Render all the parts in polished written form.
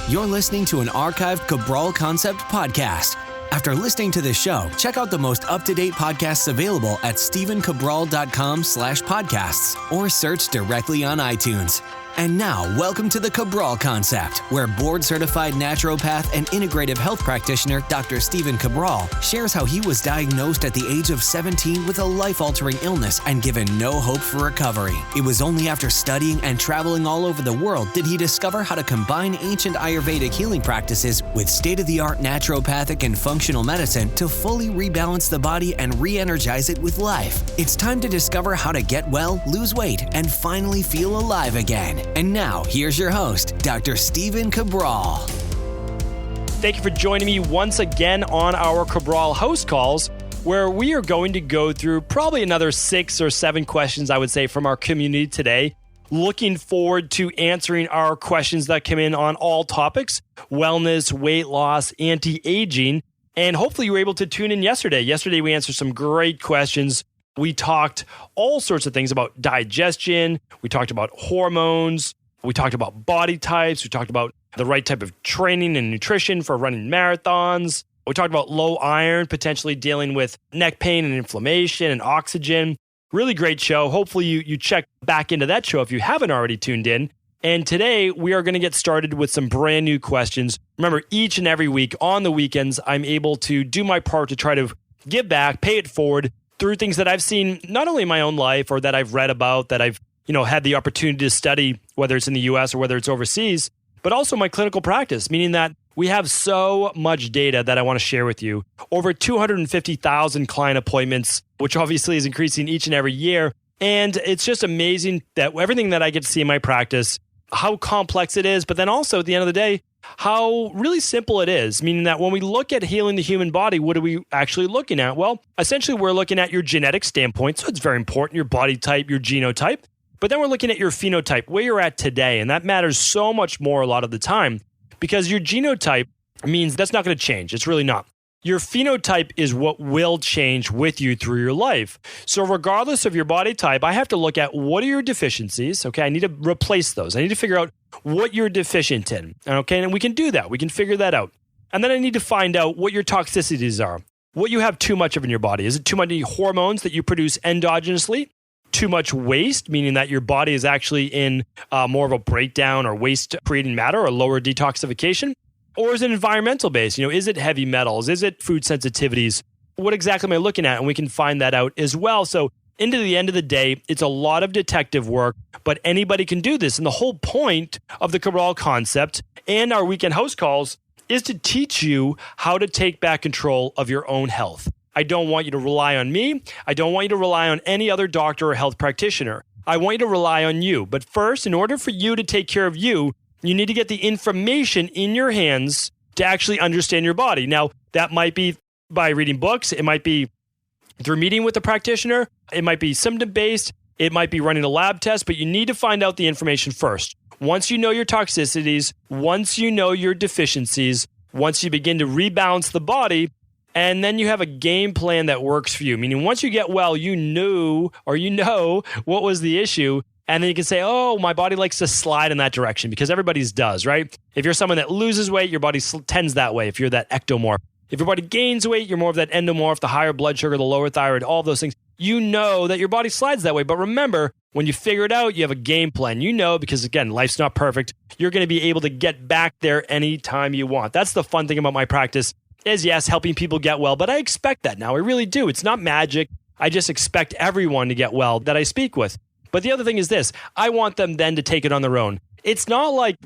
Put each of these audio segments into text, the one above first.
You're listening to an archived Cabral Concept podcast. After listening to this show, check out the most up-to-date podcasts available at stephencabral.com/podcasts or search directly on iTunes. And now, welcome to the Cabral Concept, where board-certified naturopath and integrative health practitioner Dr. Stephen Cabral shares how he was diagnosed at the age of 17 with a life-altering illness and given no hope for recovery. It was only after studying and traveling all over the world did he discover how to combine ancient Ayurvedic healing practices with state-of-the-art naturopathic and functional medicine to fully rebalance the body and re-energize it with life. It's time to discover how to get well, lose weight, and finally feel alive again. And now, here's your host, Dr. Stephen Cabral. Thank you for joining me once again on our Cabral HouseCalls, where we are going to go through probably another 6 or 7 questions, I would say, from our community today. Looking forward to answering our questions that come in on all topics: wellness, weight loss, anti-aging, and hopefully you were able to tune in yesterday. Yesterday, we answered some great questions. We talked all sorts of things about digestion. We talked about hormones. We talked about body types. We talked about the right type of training and nutrition for running marathons. We talked about low iron, potentially dealing with neck pain and inflammation and oxygen. Really great show. Hopefully you check back into that show if you haven't already tuned in. And today we are going to get started with some brand new questions. Remember, each and every week on the weekends, I'm able to do my part to try to give back, pay it forward, through things that I've seen, not only in my own life or that I've read about, that I've had the opportunity to study, whether it's in the US or whether it's overseas, but also my clinical practice, meaning that we have so much data that I want to share with you. Over 250,000 client appointments, which obviously is increasing each and every year. And it's just amazing that everything that I get to see in my practice, how complex it is, but then also at the end of the day, how really simple it is, meaning that when we look at healing the human body, what are we actually looking at? Well, essentially, we're looking at your genetic standpoint, so it's very important, your body type, your genotype, but then we're looking at your phenotype, where you're at today, and that matters so much more a lot of the time, because your genotype means that's not going to change. It's really not. Your phenotype is what will change with you through your life. So regardless of your body type, I have to look at what are your deficiencies. Okay, I need to replace those. I need to figure out what you're deficient in. Okay, and we can do that. We can figure that out. And then I need to find out what your toxicities are, what you have too much of in your body. Is it too many hormones that you produce endogenously? Too much waste, meaning that your body is actually in more of a breakdown or waste creating matter or lower detoxification? Or is it environmental based? Is it heavy metals? Is it food sensitivities? What exactly am I looking at? And we can find that out as well. So into the end of the day, it's a lot of detective work, but anybody can do this. And the whole point of the Cabral Concept and our weekend house calls is to teach you how to take back control of your own health. I don't want you to rely on me. I don't want you to rely on any other doctor or health practitioner. I want you to rely on you. But first, in order for you to take care of you, you need to get the information in your hands to actually understand your body. Now, that might be by reading books. It might be through meeting with a practitioner. It might be symptom-based. It might be running a lab test, but you need to find out the information first. Once you know your toxicities, once you know your deficiencies, once you begin to rebalance the body, and then you have a game plan that works for you. Meaning once you get well, you know what was the issue. And then you can say, oh, my body likes to slide in that direction, because everybody's does, right? If you're someone that loses weight, your body tends that way. If you're that ectomorph. If your body gains weight, you're more of that endomorph, the higher blood sugar, the lower thyroid, all those things. You know that your body slides that way. But remember, when you figure it out, you have a game plan. Because again, life's not perfect. You're going to be able to get back there anytime you want. That's the fun thing about my practice is, yes, helping people get well. But I expect that now. I really do. It's not magic. I just expect everyone to get well that I speak with. But the other thing is this, I want them then to take it on their own. It's not like,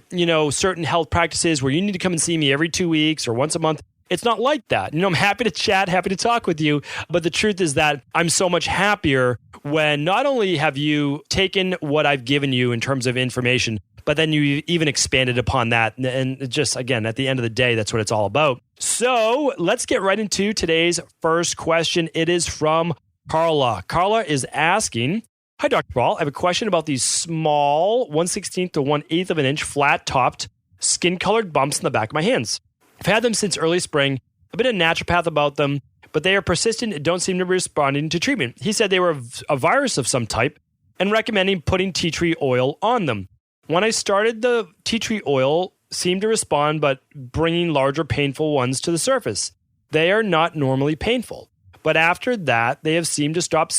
certain health practices where you need to come and see me every 2 weeks or once a month. It's not like that. I'm happy to chat, happy to talk with you. But the truth is that I'm so much happier when not only have you taken what I've given you in terms of information, but then you even expanded upon that. And just, again, at the end of the day, that's what it's all about. So let's get right into today's first question. It is from Carla. Carla is asking, hi, Dr. Paul. I have a question about these small 1/16 to 1/8 of an inch flat-topped skin-colored bumps in the back of my hands. I've had them since early spring. I've been a naturopath about them, but they are persistent and don't seem to be responding to treatment. He said they were a virus of some type and recommending putting tea tree oil on them. When I started the tea tree oil seem to respond, but bringing larger painful ones to the surface. They are not normally painful. But after that, they have seemed to stop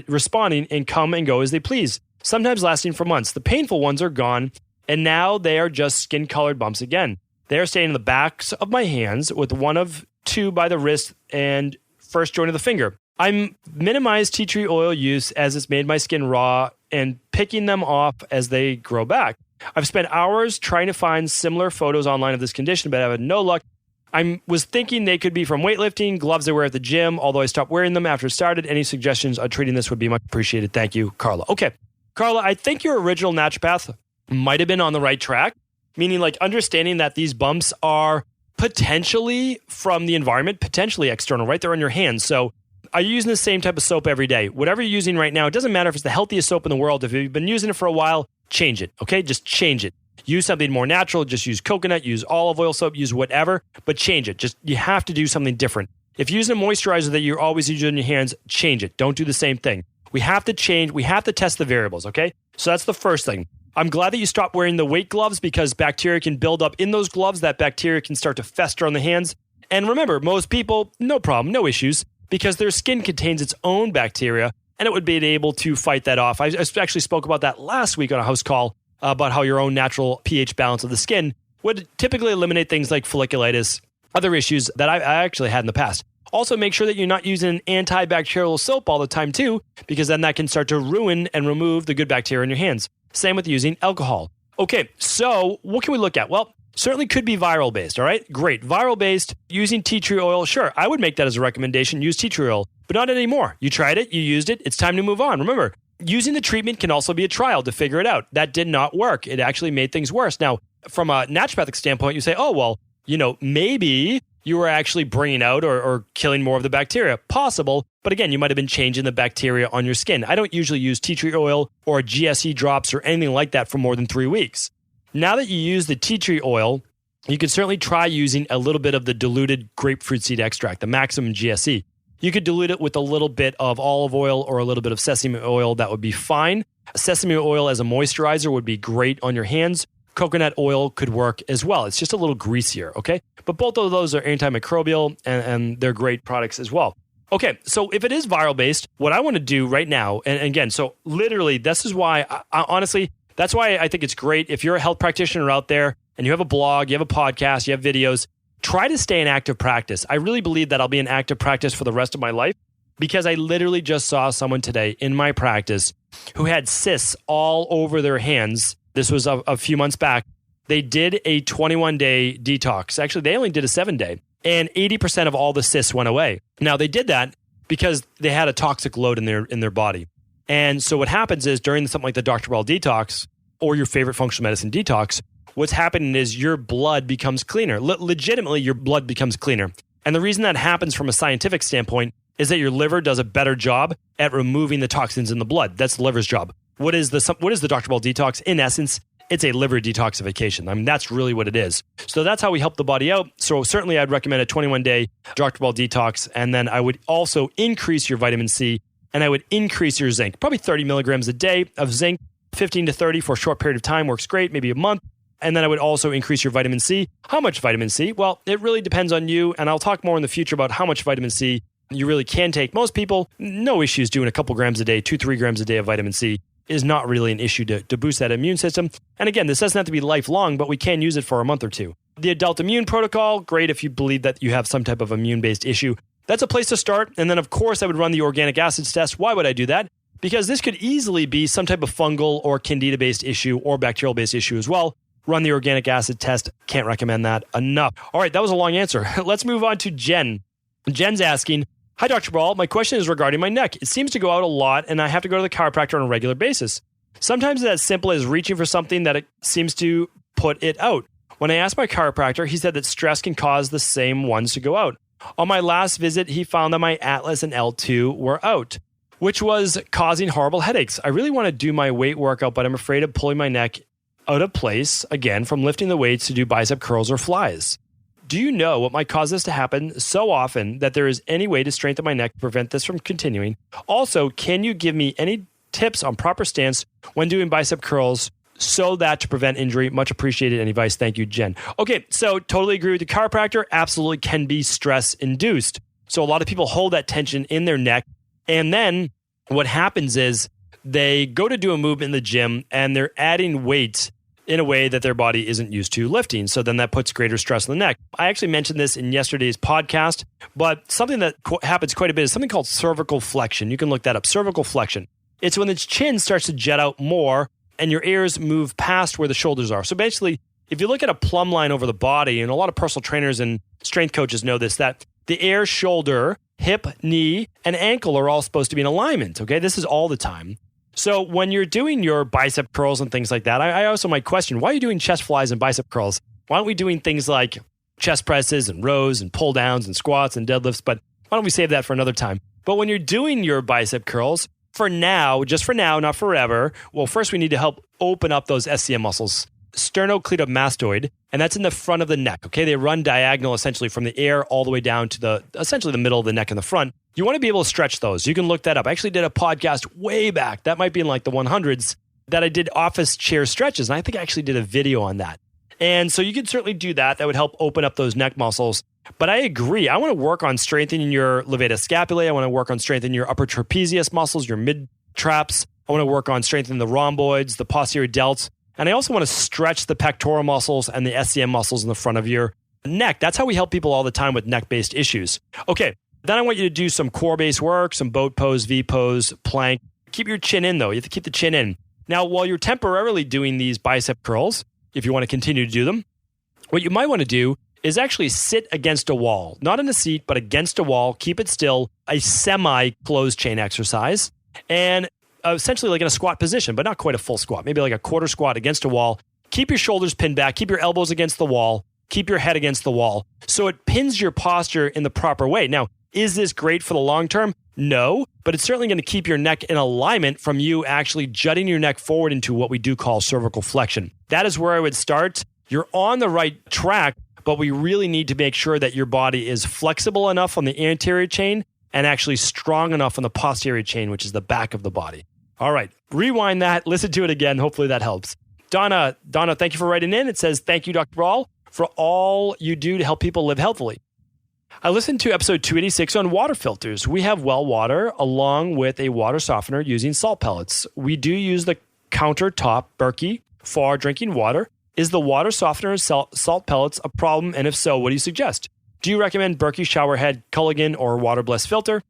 responding and come and go as they please, sometimes lasting for months. The painful ones are gone, and now they are just skin-colored bumps again. They are staying in the backs of my hands with one of two by the wrist and first joint of the finger. I'm minimized tea tree oil use as it's made my skin raw and picking them off as they grow back. I've spent hours trying to find similar photos online of this condition, but I've had no luck. I was thinking they could be from weightlifting, gloves I wear at the gym, although I stopped wearing them after it started. Any suggestions on treating this would be much appreciated. Thank you, Carla. Okay, Carla, I think your original naturopath might have been on the right track, meaning like understanding that these bumps are potentially from the environment, potentially external, right there on your hands. So are you using the same type of soap every day? Whatever you're using right now, it doesn't matter if it's the healthiest soap in the world. If you've been using it for a while, change it, okay? Just change it. Use something more natural. Just use coconut, use olive oil soap, use whatever, but change it. Just, you have to do something different. If you're using a moisturizer that you're always using in your hands, change it. Don't do the same thing. We have to change. We have to test the variables, okay? So that's the first thing. I'm glad that you stopped wearing the weight gloves because bacteria can build up in those gloves. That bacteria can start to fester on the hands. And remember, most people, no problem, no issues, because their skin contains its own bacteria and it would be able to fight that off. I actually spoke about that last week on a house call about how your own natural pH balance of the skin would typically eliminate things like folliculitis, other issues that I actually had in the past. Also, make sure that you're not using an antibacterial soap all the time too, because then that can start to ruin and remove the good bacteria in your hands. Same with using alcohol. Okay, so what can we look at? Well, certainly could be viral based, all right? Great. Viral based, using tea tree oil, sure, I would make that as a recommendation. Use tea tree oil, but not anymore. You tried it, you used it, it's time to move on. Remember, using the treatment can also be a trial to figure it out. That did not work. It actually made things worse. Now, from a naturopathic standpoint, you say, oh, well, maybe you were actually bringing out or killing more of the bacteria. Possible, but again, you might have been changing the bacteria on your skin. I don't usually use tea tree oil or GSE drops or anything like that for more than 3 weeks. Now that you use the tea tree oil, you can certainly try using a little bit of the diluted grapefruit seed extract, the maximum GSE. You could dilute it with a little bit of olive oil or a little bit of sesame oil. That would be fine. Sesame oil as a moisturizer would be great on your hands. Coconut oil could work as well. It's just a little greasier, okay? But both of those are antimicrobial and they're great products as well. Okay, so if it is viral based, what I want to do right now, and again, so literally, this is why, honestly, that's why I think it's great. If you're a health practitioner out there and you have a blog, you have a podcast, you have videos, try to stay in active practice. I really believe that I'll be in active practice for the rest of my life because I literally just saw someone today in my practice who had cysts all over their hands. This was a few months back. They did a 21-day detox. Actually, they only did a 7-day, and 80% of all the cysts went away. Now, they did that because they had a toxic load in their body. And so what happens is during something like the Dr. Ball detox or your favorite functional medicine detox, what's happening is your blood becomes cleaner. Legitimately, your blood becomes cleaner. And the reason that happens from a scientific standpoint is that your liver does a better job at removing the toxins in the blood. That's the liver's job. What is the Dr. Ball detox? In essence, it's a liver detoxification. I mean, that's really what it is. So that's how we help the body out. So certainly I'd recommend a 21-day Dr. Ball detox. And then I would also increase your vitamin C and I would increase your zinc. Probably 30 milligrams a day of zinc, 15 to 30 for a short period of time works great, maybe a month. And then I would also increase your vitamin C. How much vitamin C? Well, it really depends on you. And I'll talk more in the future about how much vitamin C you really can take. Most people, no issues doing a couple grams a day, 2-3 grams a day of vitamin C is not really an issue to boost that immune system. And again, this doesn't have to be lifelong, but we can use it for a month or two. The adult immune protocol, great if you believe that you have some type of immune-based issue. That's a place to start. And then, of course, I would run the organic acids test. Why would I do that? Because this could easily be some type of fungal or candida-based issue or bacterial-based issue as well. Run the organic acid test. Can't recommend that enough. All right, that was a long answer. Let's move on to Jen. Jen's asking, hi, Dr. Ball. My question is regarding my neck. It seems to go out a lot, and I have to go to the chiropractor on a regular basis. Sometimes it's as simple as reaching for something that it seems to put it out. When I asked my chiropractor, he said that stress can cause the same ones to go out. On my last visit, he found that my Atlas and L2 were out, which was causing horrible headaches. I really want to do my weight workout, but I'm afraid of pulling my neck out of place, again, from lifting the weights to do bicep curls or flies. Do you know what might cause this to happen so often that there is any way to strengthen my neck to prevent this from continuing? Also, can you give me any tips on proper stance when doing bicep curls so that to prevent injury. Much appreciated. Any advice? Thank you, Jen. Okay, so totally agree with the chiropractor. Absolutely can be stress induced. So a lot of people hold that tension in their neck. And then what happens is they go to do a movement in the gym and they're adding weight in a way that their body isn't used to lifting. So then that puts greater stress on the neck. I actually mentioned this in yesterday's podcast, but something that happens quite a bit is something called cervical flexion. You can look that up, cervical flexion. It's when the chin starts to jet out more and your ears move past where the shoulders are. So basically, if you look at a plumb line over the body, and a lot of personal trainers and strength coaches know this, that the ear, shoulder, hip, knee, and ankle are all supposed to be in alignment, okay? This is all the time. So when you're doing your bicep curls and things like that, I also might question, why are you doing chest flies and bicep curls? Why aren't we doing things like chest presses and rows and pull downs and squats and deadlifts? But why don't we save that for another time? But when you're doing your bicep curls, for now, just for now, not forever, well, first we need to help open up those SCM muscles, sternocleidomastoid, and that's in the front of the neck, okay? They run diagonal essentially from the ear all the way down to essentially the middle of the neck in the front. You want to be able to stretch those. You can look that up. I actually did a podcast way back. That might be in like the 100s that I did office chair stretches. And I think I actually did a video on that. And so you can certainly do that. That would help open up those neck muscles. But I agree. I want to work on strengthening your levator scapulae. I want to work on strengthening your upper trapezius muscles, your mid traps. I want to work on strengthening the rhomboids, the posterior delts. And I also want to stretch the pectoral muscles and the SCM muscles in the front of your neck. That's how we help people all the time with neck-based issues. Okay, then I want you to do some core-based work, some boat pose, V pose, plank. Keep your chin in, though. You have to keep the chin in. Now, while you're temporarily doing these bicep curls, if you want to continue to do them, what you might want to do is actually sit against a wall, not in a seat, but against a wall. Keep it still, a semi-closed chain exercise, and essentially like in a squat position, but not quite a full squat, maybe like a quarter squat against a wall. Keep your shoulders pinned back, keep your elbows against the wall, keep your head against the wall. So it pins your posture in the proper way. Now, is this great for the long term? No, but it's certainly going to keep your neck in alignment from you actually jutting your neck forward into what we do call cervical flexion. That is where I would start. You're on the right track, but we really need to make sure that your body is flexible enough on the anterior chain and actually strong enough on the posterior chain, which is the back of the body. All right, rewind that, listen to it again. Hopefully that helps. Donna, thank you for writing in. It says, thank you, Dr. Cabral, for all you do to help people live healthily. I listened to episode 286 on water filters. We have well water along with a water softener using salt pellets. We do use the countertop Berkey for our drinking water. Is the water softener and salt pellets a problem? And if so, what do you suggest? Do you recommend Berkey showerhead, Culligan, or Water Bliss filter?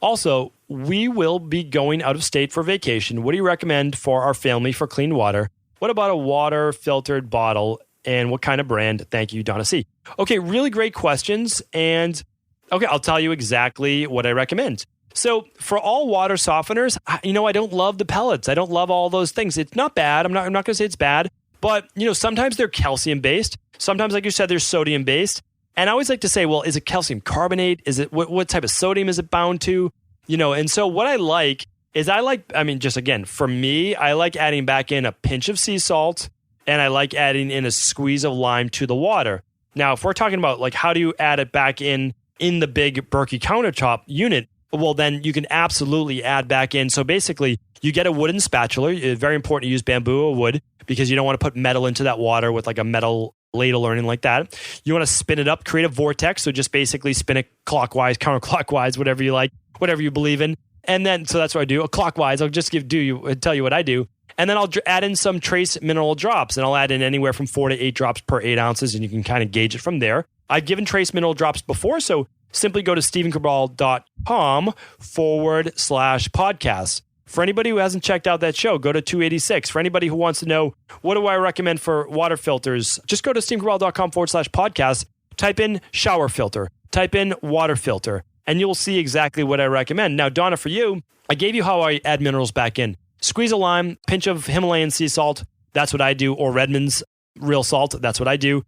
Also, we will be going out of state for vacation. What do you recommend for our family for clean water? What about a water filtered bottle and what kind of brand? Thank you, Donna C. Okay, really great questions. And okay, I'll tell you exactly what I recommend. So for all water softeners, I don't love the pellets. I don't love all those things. It's not bad. I'm not going to say it's bad, but sometimes they're calcium based. Sometimes, like you said, they're sodium based. And I always like to say, well, is it calcium carbonate? Is it what type of sodium is it bound to? And so what I like is just again, for me, I like adding back in a pinch of sea salt and I like adding in a squeeze of lime to the water. Now, if we're talking about like how do you add it back in the big Berkey countertop unit, well, then you can absolutely add back in. So basically, you get a wooden spatula. It's very important to use bamboo or wood because you don't want to put metal into that water with like a metal ladle or anything like that. You want to spin it up, create a vortex. So just basically spin it clockwise, counterclockwise, whatever you like, whatever you believe in. And then, so that's what I do. Clockwise, I'll just tell you what I do. And then I'll add in some trace mineral drops, and I'll add in anywhere from 4 to 8 drops per 8 ounces, and you can kind of gauge it from there. I've given trace mineral drops before, so simply go to stephencabral.com/podcast. For anybody who hasn't checked out that show, go to 286. For anybody who wants to know, what do I recommend for water filters? Just go to stephencabral.com/podcast, type in shower filter, type in water filter, and you'll see exactly what I recommend. Now, Donna, for you, I gave you how I add minerals back in. Squeeze a lime, pinch of Himalayan sea salt. That's what I do. Or Redmond's real salt. That's what I do.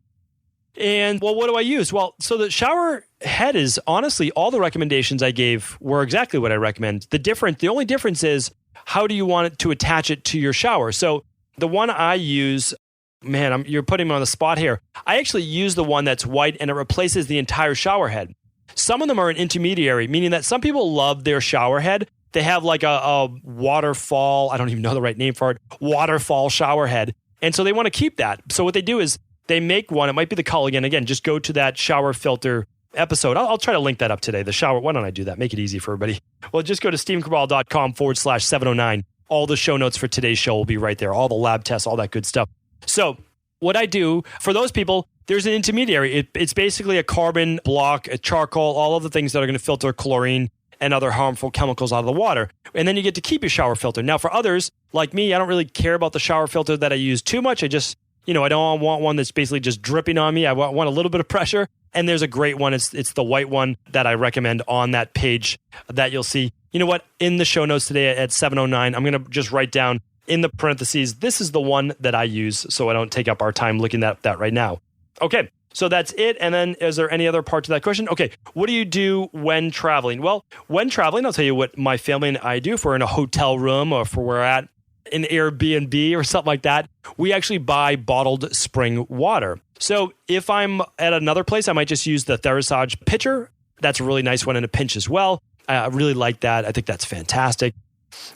And well, what do I use? Well, so the shower head is honestly, all the recommendations I gave were exactly what I recommend. The only difference is how do you want it to attach it to your shower? So the one I use, man, you're putting me on the spot here. I actually use the one that's white and it replaces the entire shower head. Some of them are an intermediary, meaning that some people love their shower head. They have like a waterfall, I don't even know the right name for it, waterfall shower head. And so they want to keep that. So what they do is they make one. It might be the Culligan. Again, just go to that shower filter episode. I'll try to link that up today. The shower. Why don't I do that? Make it easy for everybody. Well, just go to stevencabral.com/709. All the show notes for today's show will be right there. All the lab tests, all that good stuff. So what I do for those people, there's an intermediary. It's basically a carbon block, a charcoal, all of the things that are going to filter chlorine and other harmful chemicals out of the water. And then you get to keep your shower filter. Now, for others, like me, I don't really care about the shower filter that I use too much. I just, I don't want one that's basically just dripping on me. I want a little bit of pressure. And there's a great one. It's the white one that I recommend on that page that you'll see. You know what? In the show notes today at 709, I'm going to just write down in the parentheses, this is the one that I use, so I don't take up our time looking at that right now. Okay, so that's it. And then is there any other part to that question? Okay, what do you do when traveling? Well, when traveling, I'll tell you what my family and I do. If we're in a hotel room or if we're at an Airbnb or something like that, we actually buy bottled spring water. So if I'm at another place, I might just use the Therasage pitcher. That's a really nice one in a pinch as well. I really like that. I think that's fantastic.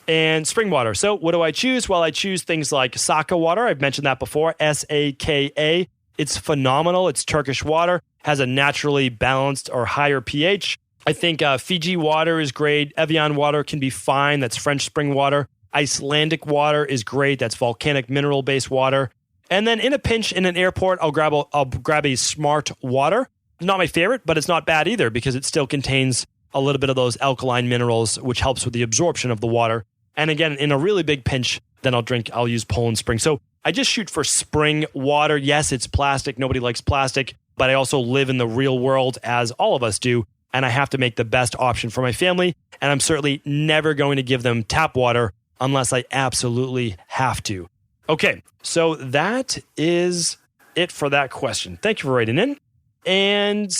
And spring water. So what do I choose? Well, I choose things like Saka water. I've mentioned that before, Saka. It's phenomenal. It's Turkish water, has a naturally balanced or higher pH. I think Fiji water is great. Evian water can be fine. That's French spring water. Icelandic water is great. That's volcanic mineral-based water. And then in a pinch in an airport, I'll grab a Smart water. Not my favorite, but it's not bad either because it still contains a little bit of those alkaline minerals, which helps with the absorption of the water. And again, in a really big pinch, then I'll use Poland Spring. So I just shoot for spring water. Yes, it's plastic. Nobody likes plastic, but I also live in the real world as all of us do. And I have to make the best option for my family. And I'm certainly never going to give them tap water unless I absolutely have to. Okay, so that is it for that question. Thank you for writing in. And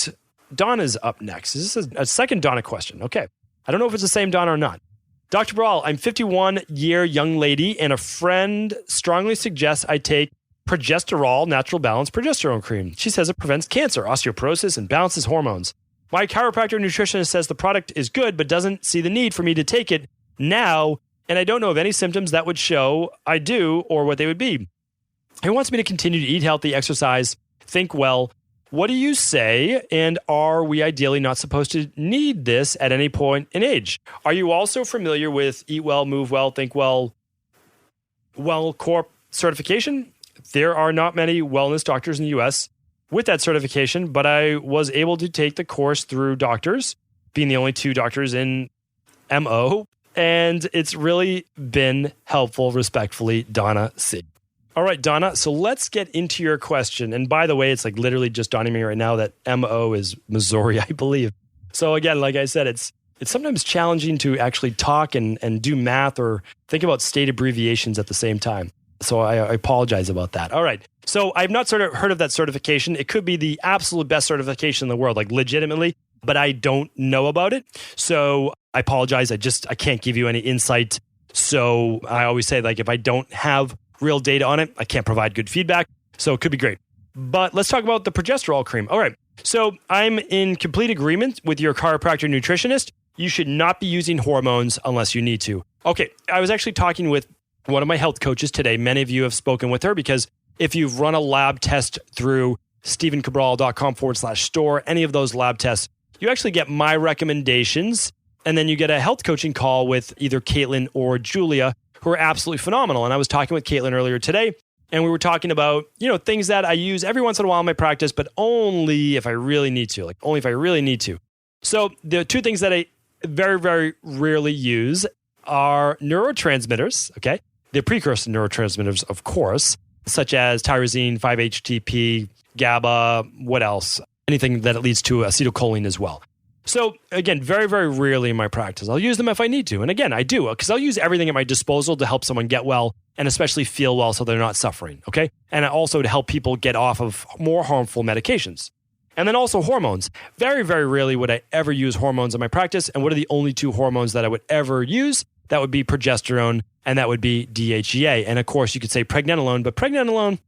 Donna's up next. This is a second Donna question. Okay. I don't know if it's the same Donna or not. Dr. Cabral, I'm 51-year young lady, and a friend strongly suggests I take Progesterone, natural balance progesterone cream. She says it prevents cancer, osteoporosis, and balances hormones. My chiropractor nutritionist says the product is good, but doesn't see the need for me to take it now, and I don't know of any symptoms that would show I do or what they would be. He wants me to continue to eat healthy, exercise, think well. What do you say? And are we ideally not supposed to need this at any point in age? Are you also familiar with Eat Well, Move Well, Think Well, Well Corp certification? There are not many wellness doctors in the U.S. with that certification, but I was able to take the course through doctors, being the only two doctors in MO, and it's really been helpful, respectfully, Donna C. All right, Donna, so let's get into your question. And by the way, it's like literally just dawning me right now that MO is Missouri, I believe. So again, like I said, it's sometimes challenging to actually talk and do math or think about state abbreviations at the same time. So I apologize about that. All right. So I've not sort of heard of that certification. It could be the absolute best certification in the world, like legitimately, but I don't know about it. So I apologize. I can't give you any insight. So I always say, like, if I don't have real data on it, I can't provide good feedback. So it could be great. But let's talk about the progesterone cream. All right. So I'm in complete agreement with your chiropractor nutritionist. You should not be using hormones unless you need to. Okay. I was actually talking with one of my health coaches today. Many of you have spoken with her because if you've run a lab test through stevencabral.com/store, any of those lab tests, you actually get my recommendations. And then you get a health coaching call with either Caitlin or Julia, who are absolutely phenomenal. And I was talking with Caitlin earlier today, and we were talking about, things that I use every once in a while in my practice, but only if I really need to, only if I really need to. So the two things that I very, very rarely use are neurotransmitters, okay? The precursor neurotransmitters, of course, such as tyrosine, 5-HTP, GABA, what else? Anything that leads to acetylcholine as well. So again, very, very rarely in my practice. I'll use them if I need to. And again, I do, because I'll use everything at my disposal to help someone get well and especially feel well so they're not suffering, okay? And also to help people get off of more harmful medications. And then also hormones. Very, very rarely would I ever use hormones in my practice. And what are the only two hormones that I would ever use? That would be progesterone and that would be DHEA. And of course, you could say pregnenolone, but pregnenolone,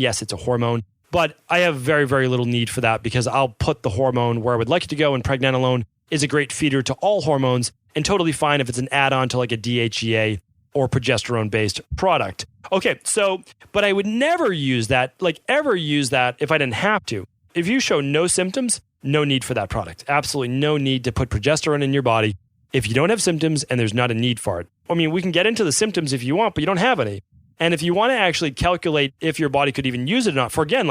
yes, it's a hormone. But I have very, very little need for that because I'll put the hormone where I would like it to go, and pregnenolone is a great feeder to all hormones and totally fine if it's an add-on to like a DHEA or progesterone-based product. Okay, so, but I would never use that, ever use that if I didn't have to. If you show no symptoms, no need for that product. Absolutely no need to put progesterone in your body if you don't have symptoms and there's not a need for it. I mean, we can get into the symptoms if you want, but you don't have any. And if you want to actually calculate if your body could even use it or not, for again,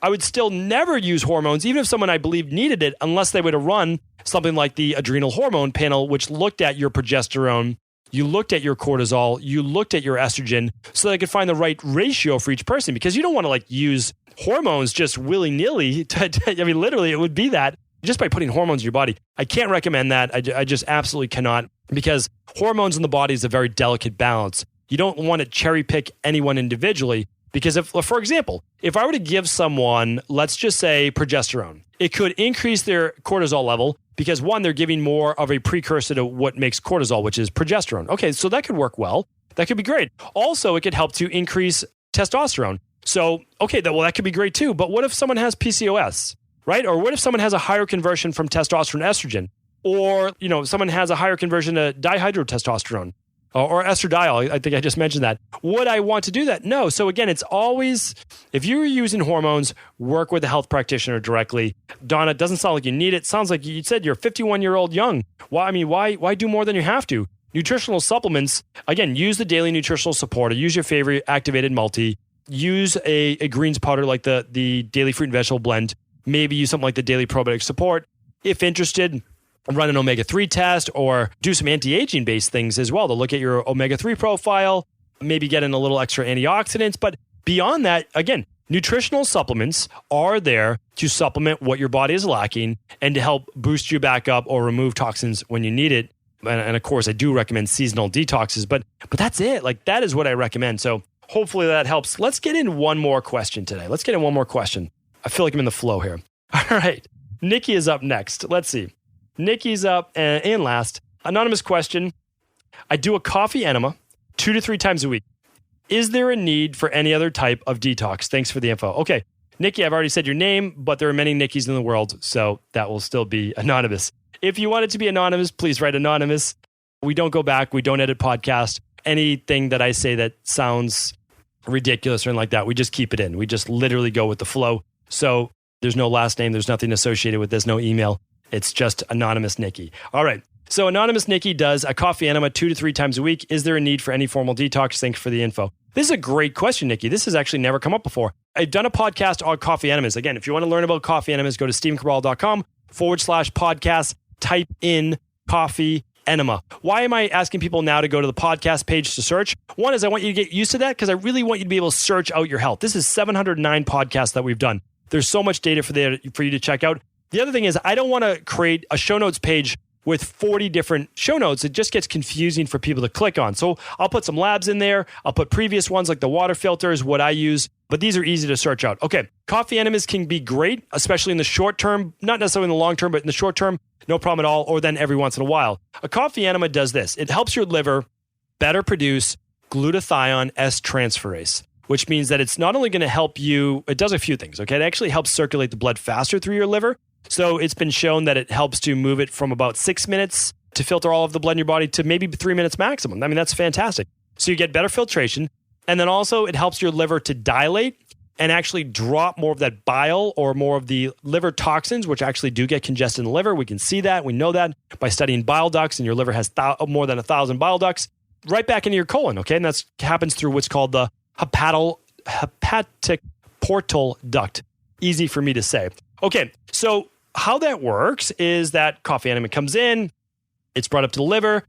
I would still never use hormones, even if someone I believe needed it, unless they would have run something like the adrenal hormone panel, which looked at your progesterone, you looked at your cortisol, you looked at your estrogen, so they could find the right ratio for each person. Because you don't want to use hormones just willy-nilly. I mean, literally, it would be that just by putting hormones in your body. I can't recommend that. I just absolutely cannot, because hormones in the body is a very delicate balance. You don't want to cherry pick anyone individually, because if, for example, if I were to give someone, let's just say progesterone, it could increase their cortisol level because one, they're giving more of a precursor to what makes cortisol, which is progesterone. Okay, so that could work well. That could be great. Also, it could help to increase testosterone. So, okay, that could be great too. But what if someone has PCOS, right? Or what if someone has a higher conversion from testosterone to estrogen? Or, someone has a higher conversion to dihydrotestosterone or estradiol. I think I just mentioned that. Would I want to do that? No. So again, it's always, if you're using hormones, work with a health practitioner directly. Donna, it doesn't sound like you need it. Sounds like you said you're a 51-year-old young. Why do more than you have to? Nutritional supplements, again, use the daily nutritional supporter. Use your favorite activated multi. Use a greens powder like the daily fruit and vegetable blend. Maybe use something like the daily probiotic support. If interested, run an omega-3 test or do some anti-aging based things as well to look at your omega-3 profile, maybe get in a little extra antioxidants. But beyond that, again, nutritional supplements are there to supplement what your body is lacking and to help boost you back up or remove toxins when you need it. And of course, I do recommend seasonal detoxes, but that's it. That is what I recommend. So hopefully that helps. Let's get in one more question today. I feel like I'm in the flow here. All right. Nikki is up next. Let's see. Nikki's up and last. Anonymous question. I do a coffee enema 2 to 3 times a week. Is there a need for any other type of detox? Thanks for the info. Okay. Nikki, I've already said your name, but there are many Nikkis in the world, so that will still be anonymous. If you want it to be anonymous, please write anonymous. We don't go back. We don't edit podcast. Anything that I say that sounds ridiculous or anything like that, we just keep it in. We just literally go with the flow. So there's no last name. There's nothing associated with this, no email. It's just anonymous Nikki. All right. So anonymous Nikki does a coffee enema 2 to 3 times a week. Is there a need for any formal detox? Thanks for the info. This is a great question, Nikki. This has actually never come up before. I've done a podcast on coffee enemas. Again, if you want to learn about coffee enemas, go to stevencabral.com/podcast. Type in coffee enema. Why am I asking people now to go to the podcast page to search? One is I want you to get used to that because I really want you to be able to search out your health. This is 709 podcasts that we've done. There's so much data for you to check out. The other thing is I don't want to create a show notes page with 40 different show notes. It just gets confusing for people to click on. So I'll put some labs in there. I'll put previous ones like the water filters, what I use, but these are easy to search out. Okay, coffee enemas can be great, especially in the short term, not necessarily in the long term, but in the short term, no problem at all, or then every once in a while. A coffee enema does this. It helps your liver better produce glutathione S-transferase, which means that it's not only going to help you, it does a few things, okay? It actually helps circulate the blood faster through your liver. So it's been shown that it helps to move it from about 6 minutes to filter all of the blood in your body to maybe 3 minutes maximum. I mean, that's fantastic. So you get better filtration. And then also it helps your liver to dilate and actually drop more of that bile or more of the liver toxins, which actually do get congested in the liver. We can see that. We know that by studying bile ducts, and your liver has more than 1,000 bile ducts right back into your colon, okay? And that happens through what's called the hepatic portal duct. Easy for me to say. Okay, so how that works is that coffee enema comes in, it's brought up to the liver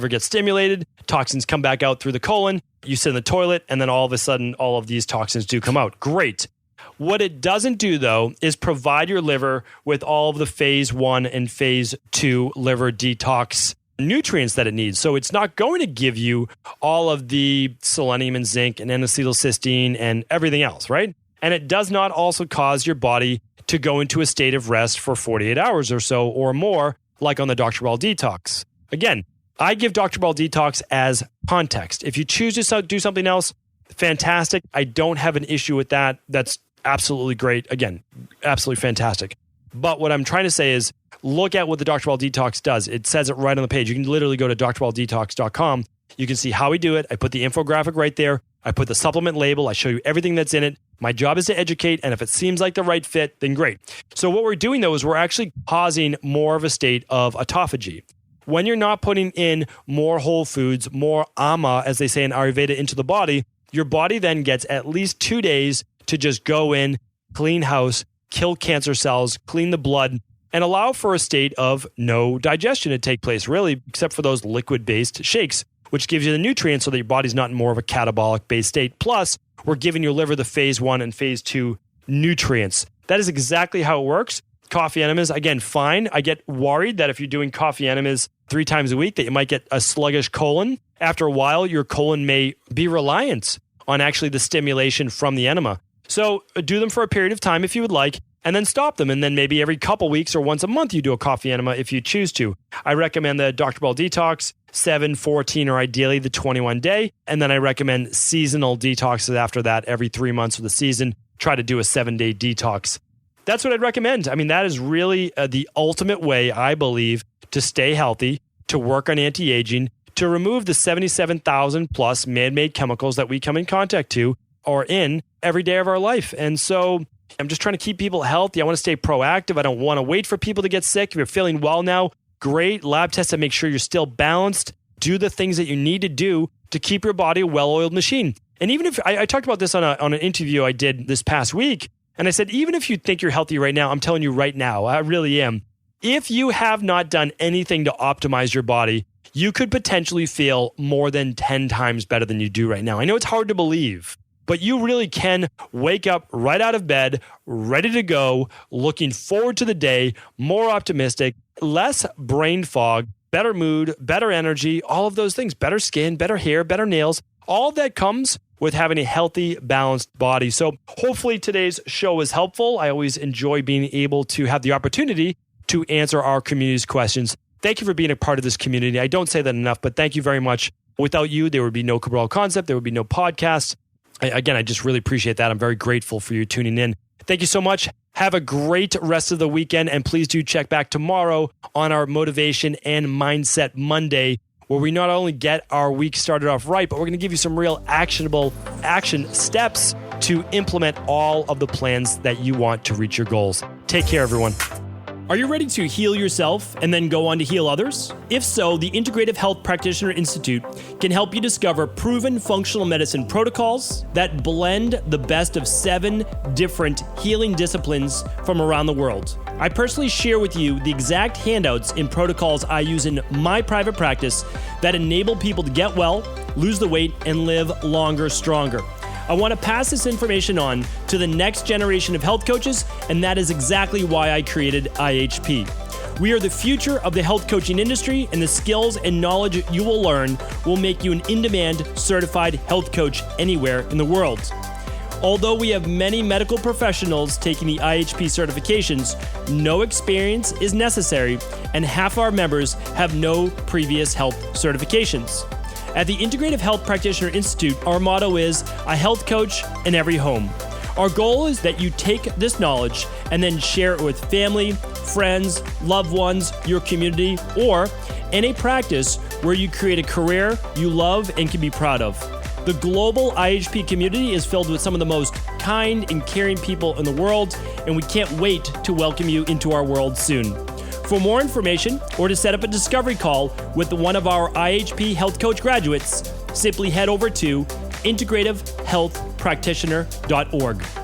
gets stimulated, toxins come back out through the colon, you sit in the toilet, and then all of a sudden, all of these toxins do come out. Great. What it doesn't do, though, is provide your liver with all of the phase 1 and phase 2 liver detox nutrients that it needs. So it's not going to give you all of the selenium and zinc and N-acetylcysteine and everything else, right? And it does not also cause your body to go into a state of rest for 48 hours or so or more, like on the Dr. Ball Detox. Again, I give Dr. Ball Detox as context. If you choose to do something else, fantastic. I don't have an issue with that. That's absolutely great. Again, absolutely fantastic. But what I'm trying to say is look at what the Dr. Ball Detox does. It says it right on the page. You can literally go to drbaldetox.com You can see how we do it. I put the infographic right there. I put the supplement label. I show you everything that's in it. My job is to educate, and if it seems like the right fit, then great. So what we're doing, though, is we're actually causing more of a state of autophagy. When you're not putting in more whole foods, more ama, as they say in Ayurveda, into the body, your body then gets at least 2 days to just go in, clean house, kill cancer cells, clean the blood, and allow for a state of no digestion to take place, really, except for those liquid-based shakes, which gives you the nutrients so that your body's not in more of a catabolic-based state. Plus, we're giving your liver the phase 1 and phase 2 nutrients. That is exactly how it works. Coffee enemas, again, fine. I get worried that if you're doing coffee enemas 3 times a week, that you might get a sluggish colon. After a while, your colon may be reliant on actually the stimulation from the enema. So do them for a period of time if you would like, and then stop them. And then maybe every couple weeks or once a month, you do a coffee enema if you choose to. I recommend the Dr. Ball Detox, 7, 14, or ideally the 21 day. And then I recommend seasonal detoxes after that every 3 months of the season. Try to do a 7-day detox. That's what I'd recommend. I mean, that is really the ultimate way, I believe, to stay healthy, to work on anti-aging, to remove the 77,000 plus man-made chemicals that we come in contact to or in every day of our life. And so I'm just trying to keep people healthy. I want to stay proactive. I don't want to wait for people to get sick. If you're feeling well now, great. Lab test to make sure you're still balanced. Do the things that you need to do to keep your body a well-oiled machine. And even if I talked about this on an interview I did this past week, and I said, even if you think you're healthy right now, I'm telling you right now, I really am. If you have not done anything to optimize your body, you could potentially feel more than 10 times better than you do right now. I know it's hard to believe, but you really can wake up right out of bed, ready to go, looking forward to the day, more optimistic, less brain fog, better mood, better energy, all of those things, better skin, better hair, better nails. All of that comes with having a healthy, balanced body. So hopefully today's show was helpful. I always enjoy being able to have the opportunity to answer our community's questions. Thank you for being a part of this community. I don't say that enough, but thank you very much. Without you, there would be no Cabral Concept. There would be no podcast. Again, I just really appreciate that. I'm very grateful for you tuning in. Thank you so much. Have a great rest of the weekend. And please do check back tomorrow on our Motivation and Mindset Monday, where we not only get our week started off right, but we're going to give you some real actionable action steps to implement all of the plans that you want to reach your goals. Take care, everyone. Are you ready to heal yourself and then go on to heal others? If so, the Integrative Health Practitioner Institute can help you discover proven functional medicine protocols that blend the best of 7 different healing disciplines from around the world. I personally share with you the exact handouts and protocols I use in my private practice that enable people to get well, lose the weight, and live longer, stronger. I want to pass this information on to the next generation of health coaches, and that is exactly why I created IHP. We are the future of the health coaching industry, and the skills and knowledge you will learn will make you an in-demand certified health coach anywhere in the world. Although we have many medical professionals taking the IHP certifications, no experience is necessary, and half our members have no previous health certifications. At the Integrative Health Practitioner Institute, our motto is a health coach in every home. Our goal is that you take this knowledge and then share it with family, friends, loved ones, your community, or in a practice where you create a career you love and can be proud of. The global IHP community is filled with some of the most kind and caring people in the world, and we can't wait to welcome you into our world soon. For more information or to set up a discovery call with one of our IHP Health Coach graduates, simply head over to integrativehealthpractitioner.org.